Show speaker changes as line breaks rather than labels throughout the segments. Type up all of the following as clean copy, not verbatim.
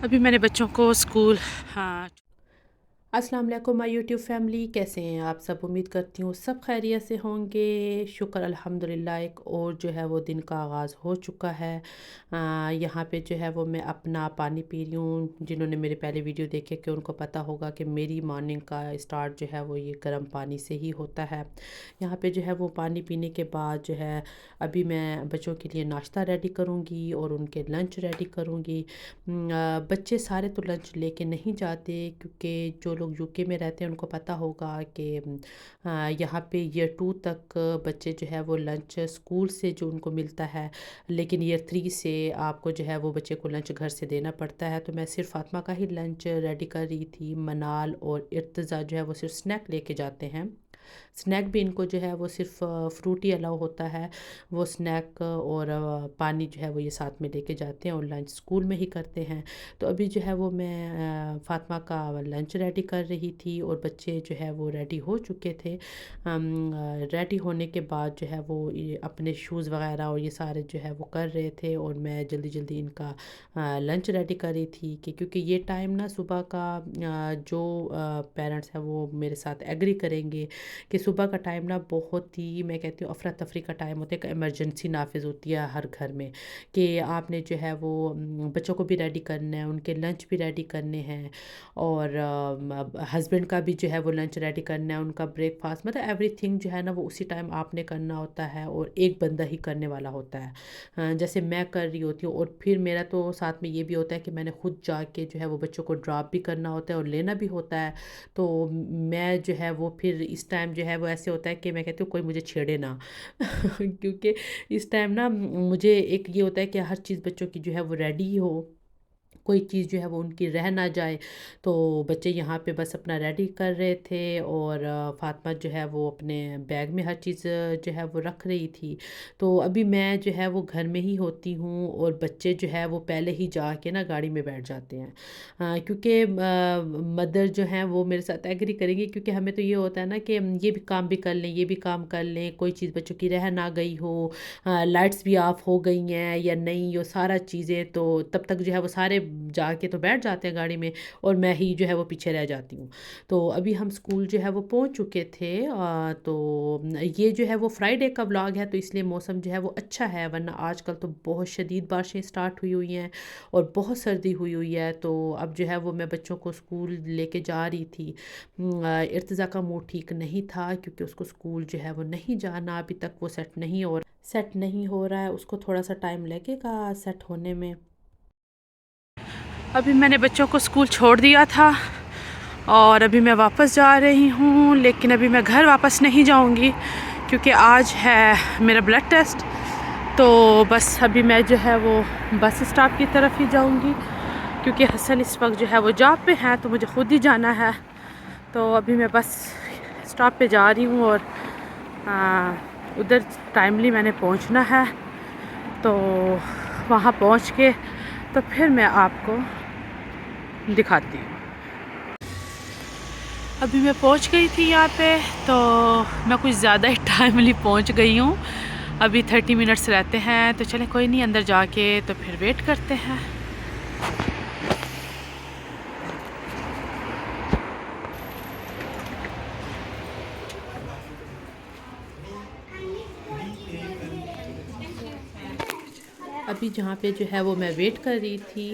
अभी मैंने बच्चों को स्कूल। हाँ।
अस्सलाम वालेकुम माय यूट्यूब फैमिली, कैसे हैं आप सब। उम्मीद करती हूँ सब खैरियत से होंगे। शुक्र अल्हम्दुलिल्लाह, एक और जो है वो दिन का आगाज़ हो चुका है। यहाँ पे जो है वो मैं अपना पानी पी रही हूँ। जिन्होंने मेरे पहले वीडियो देखे कि उनको पता होगा कि मेरी मॉर्निंग का स्टार्ट जो है वो ये गर्म पानी से ही होता है। यहाँ पे जो है वो पानी पीने के बाद जो है अभी मैं बच्चों के लिए नाश्ता रेडी करूँगी और उनके लंच रेडी करूँगी। बच्चे सारे तो लंच लेके नहीं जाते, क्योंकि जो लोग यूके में रहते हैं उनको पता होगा कि यहाँ पे ईयर 2 तक बच्चे जो है वो लंच स्कूल से जो उनको मिलता है, लेकिन ईयर 3 से आपको जो है वो बच्चे को लंच घर से देना पड़ता है। तो मैं सिर्फ फातिमा का ही लंच रेडी कर रही थी। मनाल और इर्तज़ा जो है वो सिर्फ स्नैक लेके जाते हैं। स्नैक भी इनको जो है वो सिर्फ फ्रूट ही अलाउ होता है। वो स्नैक और पानी जो है वो ये साथ में लेके जाते हैं और लंच स्कूल में ही करते हैं। तो अभी जो है वो मैं फातिमा का लंच रेडी कर रही थी और बच्चे जो है वो रेडी हो चुके थे। रेडी होने के बाद जो है वो ये अपने शूज़ वगैरह और ये सारे जो है वो कर रहे थे और मैं जल्दी जल्दी इनका लंच रेडी कर रही थी कि क्योंकि ये टाइम ना सुबह का जो पेरेंट्स हैं वो मेरे साथ एग्री करेंगे कि सुबह का टाइम ना बहुत ही, मैं कहती हूँ, अफरा तफरी का टाइम होता है। एक इमरजेंसी नाफिज होती है हर घर में कि आपने जो है वो बच्चों को भी रेडी करना है, उनके लंच भी रेडी करने हैं और हस्बैंड का भी जो है वो लंच रेडी करना है, उनका ब्रेकफास्ट, मतलब एवरीथिंग जो है ना वो उसी टाइम आपने करना होता है और एक बंदा ही करने वाला होता है। जैसे मैं कर रही होती हूँ और फिर मेरा तो साथ में ये भी होता है कि मैंने खुद जाके जो है वो बच्चों को ड्रॉप भी करना होता है और लेना भी होता है। तो मैं जो है वो फिर इस टाइम जो है वो ऐसे होता है कि मैं कहती हूँ कोई मुझे छेड़े ना क्योंकि इस टाइम ना मुझे एक ये होता है कि हर चीज़ बच्चों की जो है वो रेडी हो, कोई चीज़ जो है वो उनकी रह ना जाए। तो बच्चे यहाँ पे बस अपना रेडी कर रहे थे और फातिमा जो है वो अपने बैग में हर चीज़ जो है वो रख रही थी। तो अभी मैं जो है वो घर में ही होती हूँ और बच्चे जो है वो पहले ही जाके ना गाड़ी में बैठ जाते हैं। क्योंकि मदर जो हैं वो मेरे साथ एग्री करेंगी, क्योंकि हमें तो ये होता है ना कि हम ये भी काम भी कर लें, ये भी काम कर लें, कोई चीज़ बच्चों की रह ना गई हो, लाइट्स भी ऑफ हो गई हैं या नहीं, ये सारा चीज़ें, तो तब तक जो है वो सारे जाके तो बैठ जाते हैं गाड़ी में और मैं ही जो है वो पीछे रह जाती हूँ। तो अभी हम स्कूल जो है वो पहुँच चुके थे। तो ये जो है वो फ्राइडे का व्लॉग है, तो इसलिए मौसम जो है वो अच्छा है, वरना आजकल तो बहुत शदीद बारिशें स्टार्ट हुई हुई हैं और बहुत सर्दी हुई हुई है। तो अब जो है वो मैं बच्चों को स्कूल लेके जा रही थी। इर्तिज़ा का मूड ठीक नहीं था, क्योंकि उसको स्कूल जो है वो नहीं जाना, अभी तक वो सेट नहीं हो रहा है, उसको थोड़ा सा टाइम लगेगा सेट होने में।
अभी मैंने बच्चों को स्कूल छोड़ दिया था और अभी मैं वापस जा रही हूँ, लेकिन अभी मैं घर वापस नहीं जाऊँगी क्योंकि आज है मेरा ब्लड टेस्ट। तो बस अभी मैं जो है वो बस स्टॉप की तरफ ही जाऊँगी, क्योंकि हसन इस वक्त जो है वो जॉब पे है तो मुझे ख़ुद ही जाना है। तो अभी मैं बस स्टॉप पे जा रही हूँ और उधर टाइमली मैंने पहुँचना है। तो वहाँ पहुँच के तो फिर मैं आपको दिखाती हूँ। अभी मैं पहुँच गई थी यहाँ पे, तो मैं कुछ ज़्यादा ही टाइमली पहुँच गई हूँ। अभी 30 मिनट्स रहते हैं, तो चलें कोई नहीं, अंदर जाके तो फिर वेट करते हैं।
अभी जहाँ पे जो है वो मैं वेट कर रही थी,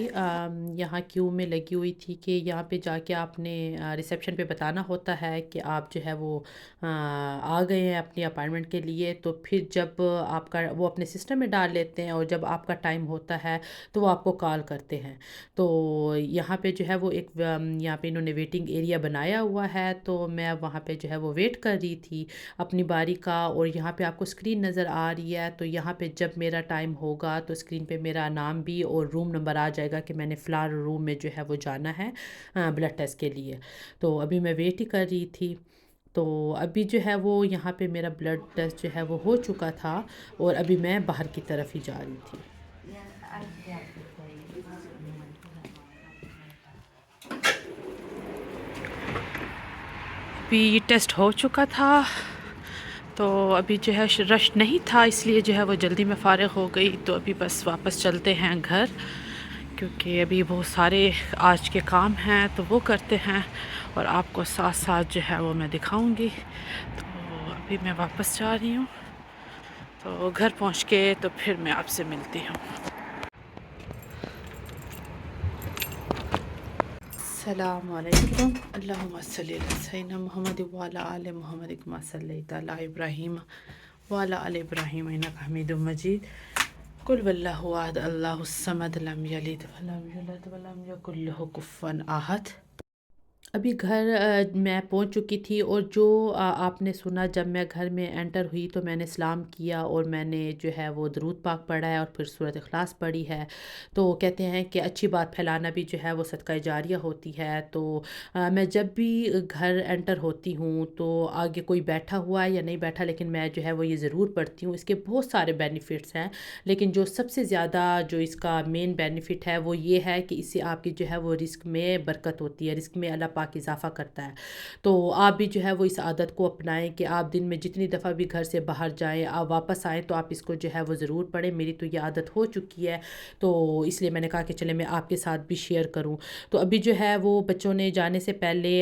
यहाँ क्यू में लगी हुई थी कि यहाँ पे जाके आपने रिसेप्शन पे बताना होता है कि आप जो है वो आ गए हैं अपनी अपॉइंटमेंट के लिए। तो फिर जब आपका वो अपने सिस्टम में डाल लेते हैं और जब आपका टाइम होता है तो वो आपको कॉल करते हैं। तो यहाँ पे जो है वो एक यहाँ पे इन्होंने वेटिंग एरिया बनाया हुआ है, तो मैं वहाँ पे जो है वो वेट कर रही थी अपनी बारी का। और यहाँ पे आपको स्क्रीन नज़र आ रही है, तो यहाँ पे जब मेरा टाइम होगा तो स्क्रीन पे मेरा नाम भी और रूम नंबर आ जाएगा कि मैंने फ़िलहाल रूम में जो है वो जाना है ब्लड टेस्ट के लिए। तो अभी मैं वेट ही कर रही थी। तो अभी जो है वो यहाँ पे मेरा ब्लड टेस्ट जो है वो हो चुका था और अभी मैं बाहर की तरफ ही जा रही थी।
अभी टेस्ट हो चुका था, तो अभी जो है रश नहीं था, इसलिए जो है वो जल्दी में फ़ारिग हो गई। तो अभी बस वापस चलते हैं घर, क्योंकि अभी बहुत सारे आज के काम हैं तो वो करते हैं और आपको साथ साथ जो है वो मैं दिखाऊंगी। तो अभी मैं वापस जा रही हूँ, तो घर पहुँच के तो फिर मैं आपसे मिलती हूँ। अस्सलामुअलैकुम। अल्लाहुम्मा सल्ली अला सय्यिदना मुहम्मद व अला आलि मुहम्मद कमा सल्लैता अला इब्राहीम व अला आलि इब्राहीम इन्नका हमीदुम मजीद। कुल वल्लाहु अहद अल्लाहुस समद लम यलिद व लम यूलद व लम यकुल लहू कुफुवन अहद। अभी घर मैं पहुंच चुकी थी और जो आपने सुना जब मैं घर में एंटर हुई तो मैंने सलाम किया और मैंने जो है वो दरूद पाक पढ़ा है और फिर सूरत इखलास पढ़ी है। तो कहते हैं कि अच्छी बात फैलाना भी जो है वो सदका जारिया होती है। तो मैं जब भी घर एंटर होती हूँ तो आगे कोई बैठा हुआ है या नहीं बैठा, लेकिन मैं जो है वो ये ज़रूर पढ़ती हूँ। इसके बहुत सारे बेनिफिट्स हैं, लेकिन जो सबसे ज़्यादा जो इसका मेन बेनिफिट है वो ये है कि इससे आपकी जो है वो रिस्क में बरकत होती है, रिस्क में अल्लाह पाक इजाफ़ा करता है। तो आप भी जो है वो इस आदत को अपनाएं कि आप दिन में जितनी दफ़ा भी घर से बाहर जाएं, आप वापस आएँ तो आप इसको जो है वो ज़रूर पढ़ें। मेरी तो ये आदत हो चुकी है, तो इसलिए मैंने कहा कि चले मैं आपके साथ भी शेयर करूं। तो अभी जो है वो बच्चों ने जाने से पहले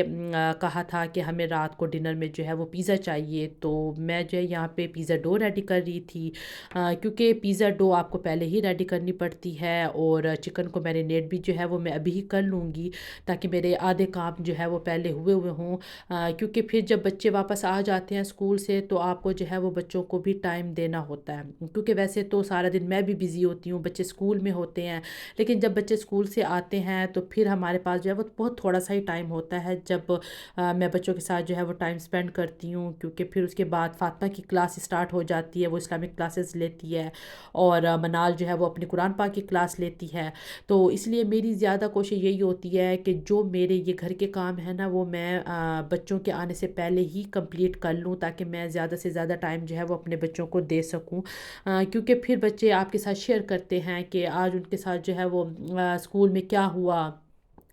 कहा था कि हमें रात को डिनर में जो है वो पिज़्ज़ा चाहिए। तो मैं जो है यहाँ पे पिज़्ज़ा डो रेडी कर रही थी, क्योंकि पिज़्ज़ा डो आपको पहले ही रेडी करनी पड़ती है और चिकन को मैरिनेट भी जो है वो मैं अभी ही कर लूँगी, ताकि मेरे आधे काम जो है वो पहले हुए हुए हों। क्योंकि फिर जब बच्चे वापस आ जाते हैं स्कूल से तो आपको जो है वो बच्चों को भी टाइम देना होता है, क्योंकि वैसे तो सारा दिन मैं भी बिज़ी होती हूँ, बच्चे स्कूल में होते हैं, लेकिन जब बच्चे स्कूल से आते हैं तो फिर हमारे पास जो है वो बहुत थोड़ा सा ही टाइम होता है जब मैं बच्चों के साथ जो है वो टाइम स्पेंड करती हूँ। क्योंकि फिर उसके बाद फातिमा की क्लास स्टार्ट हो जाती है, वो इस्लामिक क्लासेस लेती है और मनाल जो है वो अपनी कुरान पाक की क्लास लेती है। तो इसलिए मेरी ज़्यादा कोशिश यही होती है कि जो मेरे ये घर के काम है ना वो मैं बच्चों के आने से पहले ही कंप्लीट कर लूँ, ताकि मैं ज़्यादा से ज़्यादा टाइम जो है वो अपने बच्चों को दे सकूँ। क्योंकि फिर बच्चे आपके साथ शेयर करते हैं कि आज उनके साथ जो है वो स्कूल में क्या हुआ,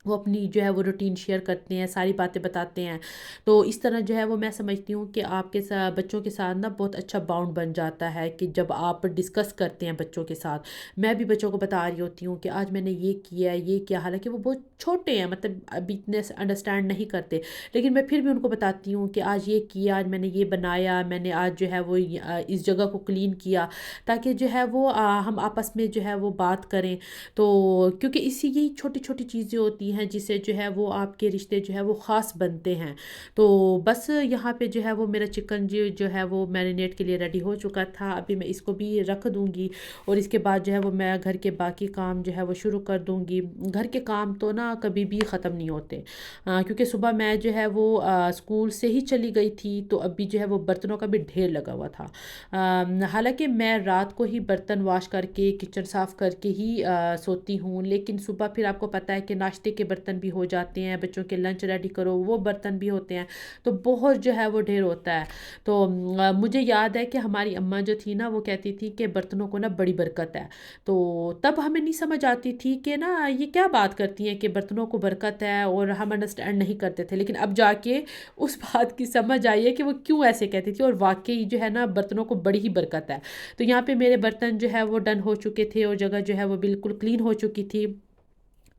वो अपनी जो है वो रूटीन शेयर करते हैं, सारी बातें बताते हैं। तो इस तरह जो है वो मैं समझती हूँ कि आपके साथ बच्चों के साथ ना बहुत अच्छा बाउंड बन जाता है कि जब आप डिस्कस करते हैं बच्चों के साथ। मैं भी बच्चों को बता रही होती हूँ कि आज मैंने ये किया ये किया, हालांकि वो बहुत छोटे हैं, मतलब अभी इतने अंडरस्टैंड नहीं करते, लेकिन मैं फिर भी उनको बताती हूँ कि आज ये किया, आज मैंने ये बनाया, मैंने आज जो है वो इस जगह को क्लीन किया, ताकि जो है वो हम आपस में जो है वो बात करें। तो क्योंकि इसी यही छोटी छोटी चीज़ें होती हैं जिससे जो है वो आपके रिश्ते जो है वो ख़ास बनते हैं। तो बस यहाँ पे जो है वो मेरा चिकन जो है वो मैरिनेट के लिए रेडी हो चुका था। अभी मैं इसको भी रख दूँगी और इसके बाद जो है वो मैं घर के बाकी काम जो है वो शुरू कर दूँगी। घर के काम तो ना कभी भी ख़त्म नहीं होते, क्योंकि सुबह मैं जो है वो स्कूल से ही चली गई थी, तो अभी जो है वो बर्तनों का भी ढेर लगा हुआ था। हालांकि मैं रात को ही बर्तन वॉश करके किचन साफ़ करके ही सोती हूँ, लेकिन सुबह फिर आपको पता है कि नाश्ते के बर्तन भी हो जाते हैं, बच्चों के लंच रेडी करो वो बर्तन भी होते हैं, तो बहुत जो है वो ढेर होता है। तो मुझे याद है कि हमारी अम्मा जो थी ना वो कहती थी कि बर्तनों को ना बड़ी बरकत है। तो तब हमें नहीं समझ आती थी कि ना ये क्या बात करती हैं कि बर्तनों को बरकत है, और हम अंडरस्टैंड नहीं करते थे, लेकिन अब जाके उस बात की समझ आई है कि वो क्यों ऐसे कहती थी, और वाकई जो है ना बर्तनों को बड़ी ही बरकत है। तो यहाँ पे मेरे बर्तन जो है वो डन हो चुके थे और जगह जो है वो बिल्कुल क्लीन हो चुकी थी।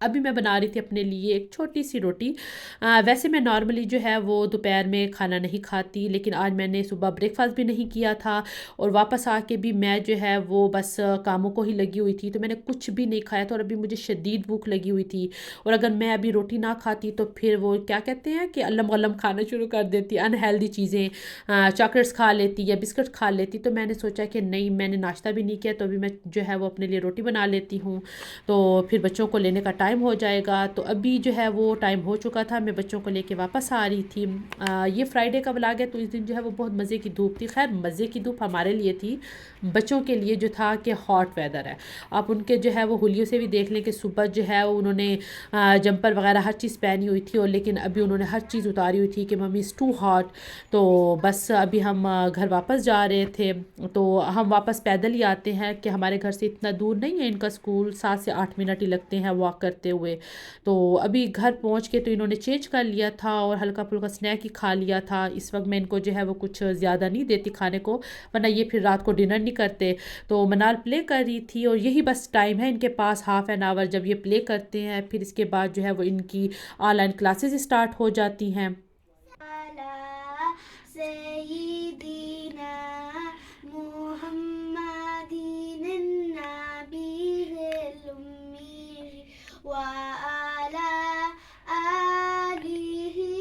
अभी मैं बना रही थी अपने लिए एक छोटी सी रोटी। वैसे मैं नॉर्मली जो है वो दोपहर में खाना नहीं खाती, लेकिन आज मैंने सुबह ब्रेकफास्ट भी नहीं किया था और वापस आके भी मैं जो है वो बस कामों को ही लगी हुई थी, तो मैंने कुछ भी नहीं खाया था और अभी मुझे शदीद भूख लगी हुई थी। और अगर मैं अभी रोटी ना खाती तो फिर वो क्या कहते हैं कि अल्लम गल्लम खाना शुरू कर देती, अनहेल्दी चीज़ें, चॉकलेट्स खा लेती या बिस्किट खा लेती। तो मैंने सोचा कि नहीं, मैंने नाश्ता भी नहीं किया, तो अभी मैं जो है वो अपने लिए रोटी बना लेती हूँ, तो फिर बच्चों को लेने का टाइम हो जाएगा। तो अभी जो है वो टाइम हो चुका था, मैं बच्चों को लेके वापस आ रही थी। ये फ्राइडे का व्लॉग है, तो इस दिन जो है वो बहुत मज़े की धूप थी। खैर मज़े की धूप हमारे लिए थी, बच्चों के लिए जो था कि हॉट वेदर है। आप उनके जो है वो हुलियों से भी देख लें कि सुबह जो है उन्होंने जंपर वगैरह हर चीज़ पहनी हुई थी, और लेकिन अभी उन्होंने हर चीज़ उतारी हुई थी कि मम्मी इज़ टू हॉट। तो बस अभी हम घर वापस जा रहे थे, तो हम वापस पैदल ही आते हैं कि हमारे घर से इतना दूर नहीं है इनका स्कूल, 7 से 8 मिनट ही लगते हैं वॉक करते
करते हुए। तो अभी घर पहुंच के तो इन्होंने चेंज कर लिया था और हल्का फुल्का स्नैक ही खा लिया था। इस वक्त मैं इनको जो है वो कुछ ज़्यादा नहीं देती खाने को, वरना ये फिर रात को डिनर नहीं करते। तो मनाल प्ले कर रही थी और यही बस टाइम है इनके पास, हाफ़ एन आवर। जब ये प्ले करते हैं फिर इसके बाद जो है वो इनकी ऑनलाइन क्लासेस स्टार्ट हो जाती हैं।
सय्यिदिना मुहम्मदिन नबील उम्मी व अला आलिहि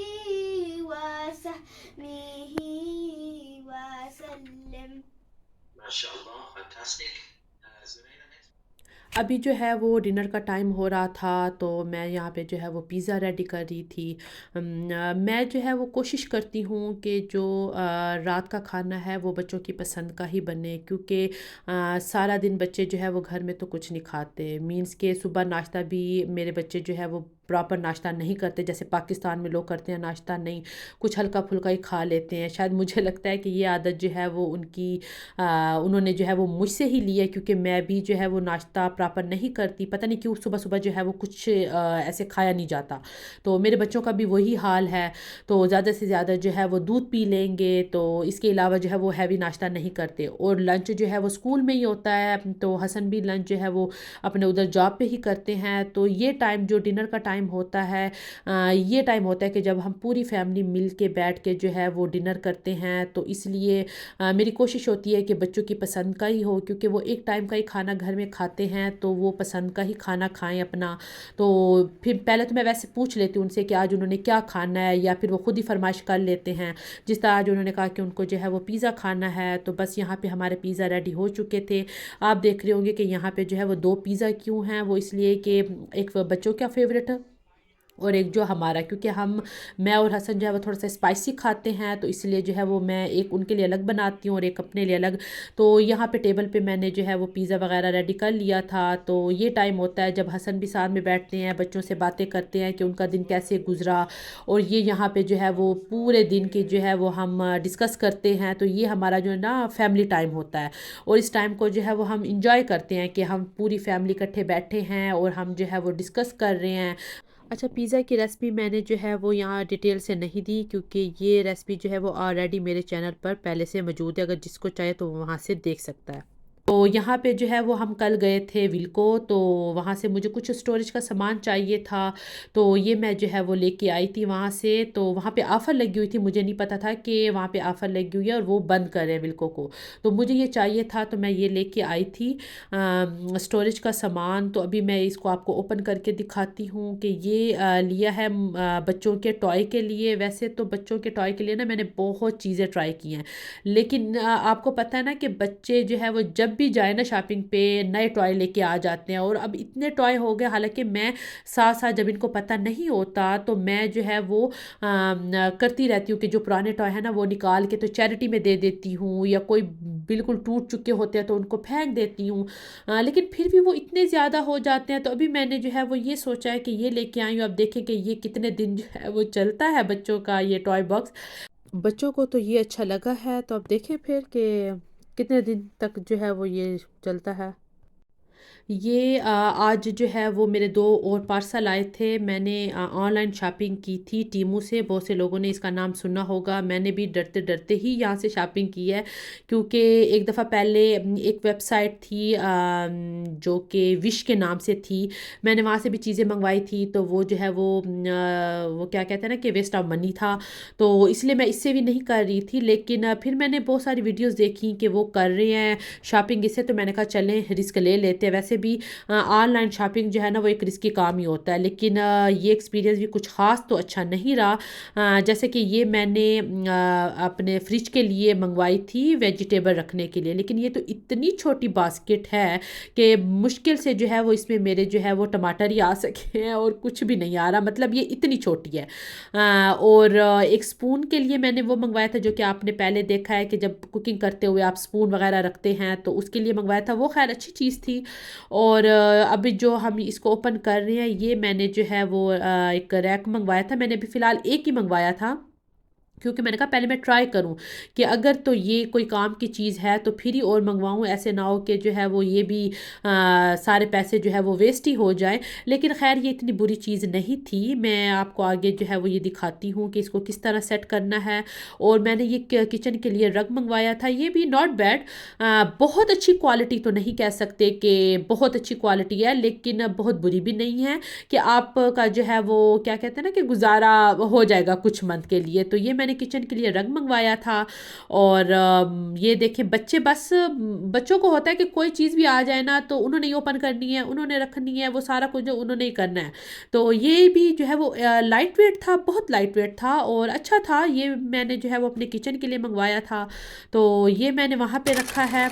व सहबिहि व सल्लम। माशाअल्लाह, फैंटास्टिक।
अभी जो है वो डिनर का टाइम हो रहा था तो मैं यहाँ पे जो है वो पिज़्ज़ा रेडी कर रही थी। मैं जो है वो कोशिश करती हूँ कि जो रात का खाना है वो बच्चों की पसंद का ही बने, क्योंकि सारा दिन बच्चे जो है वो घर में तो कुछ नहीं खाते। मीन्स के सुबह नाश्ता भी मेरे बच्चे जो है वो प्रॉपर नाश्ता नहीं करते, जैसे पाकिस्तान में लोग करते हैं नाश्ता नहीं, कुछ हल्का फुल्का ही खा लेते हैं। शायद मुझे लगता है कि ये आदत जो है वो उनकी उन्होंने जो है वो मुझसे ही ली है, क्योंकि मैं भी जो है वो नाश्ता प्रॉपर नहीं करती। पता नहीं क्यों सुबह सुबह जो है वो कुछ ऐसे खाया नहीं जाता। तो मेरे बच्चों का भी वही हाल है। तो ज़्यादा से ज़्यादा जो है वो दूध पी लेंगे, तो इसके अलावा जो है वो हैवी नाश्ता नहीं करते। और लंच जो है वो स्कूल में ही होता है, तो हसन भी लंच जो है वो अपने उधर जॉब पे ही करते हैं। तो ये टाइम जो डिनर का टाइम होता है, ये टाइम होता है कि जब हम पूरी फैमिली मिल के बैठ के जो है वो डिनर करते हैं। तो इसलिए मेरी कोशिश होती है कि बच्चों की पसंद का ही हो, क्योंकि वो एक टाइम का ही खाना घर में खाते हैं, तो वो पसंद का ही खाना खाएं अपना। तो फिर पहले तो मैं वैसे पूछ लेती हूँ उनसे कि आज उन्होंने क्या खाना है, या फिर वो खुद ही फरमाइश कर लेते हैं। जिस तरह आज उन्होंने कहा कि उनको जो है वो पिज़्ज़ा खाना है, तो बस यहाँ पे हमारे पिज़्ज़ा रेडी हो चुके थे। आप देख रहे होंगे कि यहाँ पे जो है वो 2 पिज़्ज़ा क्यों हैं, वो इसलिए कि एक बच्चों का फेवरेट है और एक जो हमारा, क्योंकि मैं और हसन जो है वो थोड़ा सा स्पाइसी खाते हैं, तो इसलिए जो है वो मैं एक उनके लिए अलग बनाती हूँ और एक अपने लिए अलग। तो यहाँ पे टेबल पे मैंने जो है वो पिज़्ज़ा वगैरह रेडी कर लिया था। तो ये टाइम होता है जब हसन भी साथ में बैठते हैं, बच्चों से बातें करते हैं कि उनका दिन कैसे गुजरा, और ये यहाँ पे जो है वो पूरे दिन की जो है वो हम डिस्कस करते हैं। तो ये हमारा जो है ना फैमिली टाइम होता है, और इस टाइम को जो है वो हम इंजॉय करते हैं कि हम पूरी फैमिली इकट्ठे बैठे हैं और हम जो है वो डिस्कस कर रहे हैं। अच्छा, पिज़्ज़ा की रेसिपी मैंने जो है वो यहाँ डिटेल से नहीं दी, क्योंकि ये रेसिपी जो है वो ऑलरेडी मेरे चैनल पर पहले से मौजूद है, अगर जिसको चाहे तो वो वहाँ से देख सकता है। तो यहाँ पे जो है वो हम कल गए थे विल्को, तो वहाँ से मुझे कुछ स्टोरेज का सामान चाहिए था, तो ये मैं जो है वो लेके आई थी वहाँ से। तो वहाँ पे ऑफ़र लगी हुई थी, मुझे नहीं पता था कि वहाँ पे ऑफ़र लगी हुई है और वो बंद कर रहे हैं विल्को को। तो मुझे ये चाहिए था, तो मैं ये लेके आई थी स्टोरेज का सामान। तो अभी मैं इसको आपको ओपन करके दिखाती हूँ कि ये लिया है बच्चों के टॉय के लिए। वैसे तो बच्चों के टॉय के लिए ना मैंने बहुत चीज़ें ट्राई की हैं, लेकिन आपको पता है ना कि बच्चे जो है वो जब भी जाए ना शॉपिंग पे नए टॉय लेके आ जाते हैं। और अब इतने टॉय हो गए, हालांकि मैं साथ साथ जब इनको पता नहीं होता तो मैं जो है वो करती रहती हूँ कि जो पुराने टॉय है ना वो निकाल के तो चैरिटी में दे देती हूँ, या कोई बिल्कुल टूट चुके होते हैं तो उनको फेंक देती हूँ। लेकिन फिर भी वो इतने ज़्यादा हो जाते हैं, तो अभी मैंने जो है वो ये सोचा है कि ये लेके आई हूँ। अब देखें कि ये कितने दिन जो है वो चलता है बच्चों का ये टॉय बॉक्स। बच्चों को तो ये अच्छा लगा है, तो अब देखें फिर कि कितने दिन तक जो है वो ये चलता है। ये आज जो है वो मेरे 2 और पार्सल आए थे। मैंने ऑनलाइन शॉपिंग की थी टीमू से, बहुत से लोगों ने इसका नाम सुना होगा। मैंने भी डरते-डरते ही यहाँ से शॉपिंग की है, क्योंकि एक दफ़ा पहले एक वेबसाइट थी जो कि विश के नाम से थी। मैंने वहाँ से भी चीज़ें मंगवाई थी, तो वो जो है वो क्या कहते हैं ना कि वेस्ट ऑफ मनी था, तो इसलिए मैं इससे भी नहीं कर रही थी। लेकिन फिर मैंने बहुत सारी वीडियोज़ देखी कि वो कर रहे हैं शॉपिंग इससे, तो मैंने कहा चलें रिस्क ले लेते हैं। वैसे भी ऑनलाइन शॉपिंग जो है ना वो एक रिस्की काम ही होता है, लेकिन ये एक्सपीरियंस भी कुछ ख़ास तो अच्छा नहीं रहा। जैसे कि ये मैंने अपने फ्रिज के लिए मंगवाई थी वेजिटेबल रखने के लिए, लेकिन ये तो इतनी छोटी बास्केट है कि मुश्किल से जो है वो इसमें मेरे जो है वो टमाटर ही आ सके हैं, और कुछ भी नहीं आ रहा। मतलब ये इतनी छोटी है। और एक स्पून के लिए मैंने वो मंगवाया था जो कि आपने पहले देखा है कि जब कुकिंग करते हुए आप स्पून वगैरह रखते हैं, तो उसके लिए मंगवाया था। वो खैर अच्छी चीज़ थी। और अभी जो हम इसको ओपन कर रहे हैं, ये मैंने जो है वो एक रैक मंगवाया था। मैंने अभी फ़िलहाल एक ही मंगवाया था, क्योंकि मैंने कहा पहले मैं ट्राई करूं कि अगर तो ये कोई काम की चीज़ है तो फिर ही और मंगवाऊं, ऐसे ना हो कि जो है वो ये भी सारे पैसे जो है वो वेस्ट ही हो जाए। लेकिन खैर ये इतनी बुरी चीज़ नहीं थी। मैं आपको आगे जो है वो ये दिखाती हूँ कि इसको किस तरह सेट करना है। और मैंने ये किचन के लिए रग मंगवाया था, ये भी नॉट बैड। बहुत अच्छी क्वालिटी तो नहीं कह सकते कि बहुत अच्छी क्वालिटी है, लेकिन बहुत बुरी भी नहीं है कि आपका जो है वो क्या कहते हैं ना कि गुजारा हो जाएगा कुछ मंथ के लिए। तो ये मैंने किचन के लिए रंग मंगवाया था। और ये देखें बच्चे बस बच्चों को होता है कि कोई चीज़ भी आ जाए ना तो उन्होंने ही ओपन करनी है, उन्होंने रखनी है, वो सारा कुछ जो उन्होंने ही करना है। तो ये भी जो है वो लाइट वेट था, बहुत लाइट वेट था और अच्छा था। ये मैंने जो है वो अपने किचन के लिए मंगवाया था, तो ये मैंने वहाँ पे रखा है।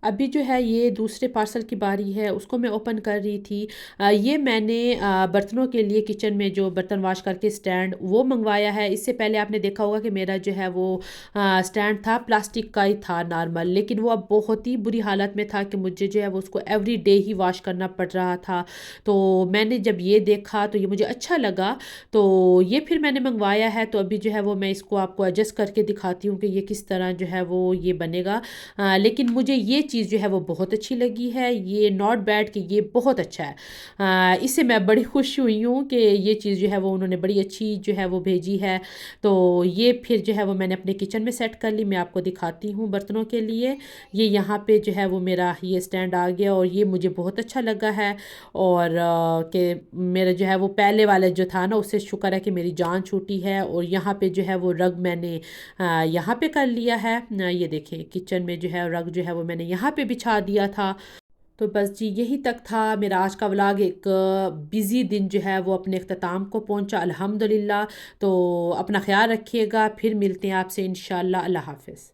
अभी जो है ये दूसरे पार्सल की बारी है, उसको मैं ओपन कर रही थी। ये मैंने बर्तनों के लिए किचन में जो बर्तन वॉश करके स्टैंड वो मंगवाया है। इससे पहले आपने देखा होगा कि मेरा जो है वो स्टैंड था प्लास्टिक का ही था नॉर्मल, लेकिन वो अब बहुत ही बुरी हालत में था कि मुझे जो है वो उसको एवरी डे ही वॉश करना पड़ रहा था। तो मैंने जब ये देखा तो ये मुझे अच्छा लगा, तो ये फिर मैंने मंगवाया है। तो अभी जो है वो मैं इसको आपको एडजस्ट करके दिखाती हूँ कि ये किस तरह जो है वो ये बनेगा। लेकिन मुझे ये चीज़ जो है वो बहुत अच्छी लगी है, ये नॉट बैड कि ये बहुत अच्छा है। इससे मैं बड़ी खुश हुई हूँ कि ये चीज़ जो है वो उन्होंने बड़ी अच्छी जो है वो भेजी है। तो ये फिर जो है वो मैंने अपने किचन में सेट कर ली। मैं आपको दिखाती हूँ बर्तनों के लिए। ये यहाँ पे जो है वो मेरा ये स्टैंड आ गया और ये मुझे बहुत अच्छा लगा है। और कि मेरा जो है वो पहले वाला जो था ना उससे शुक्र है कि मेरी जान छूटी है। और यहाँ पे जो है वो रग मैंने यहाँ पे कर लिया है। ये देखिए किचन में जो है रग जो है वो मैंने यहाँ पे बिछा दिया था। तो बस जी यही तक था मेरा आज का व्लॉग। एक बिज़ी दिन जो है वो अपने अख्ताम को पहुंचा अल्हम्दुलिल्लाह। तो अपना ख्याल रखिएगा, फिर मिलते हैं आपसे इंशाल्लाह। अल्लाह हाफ़िज़।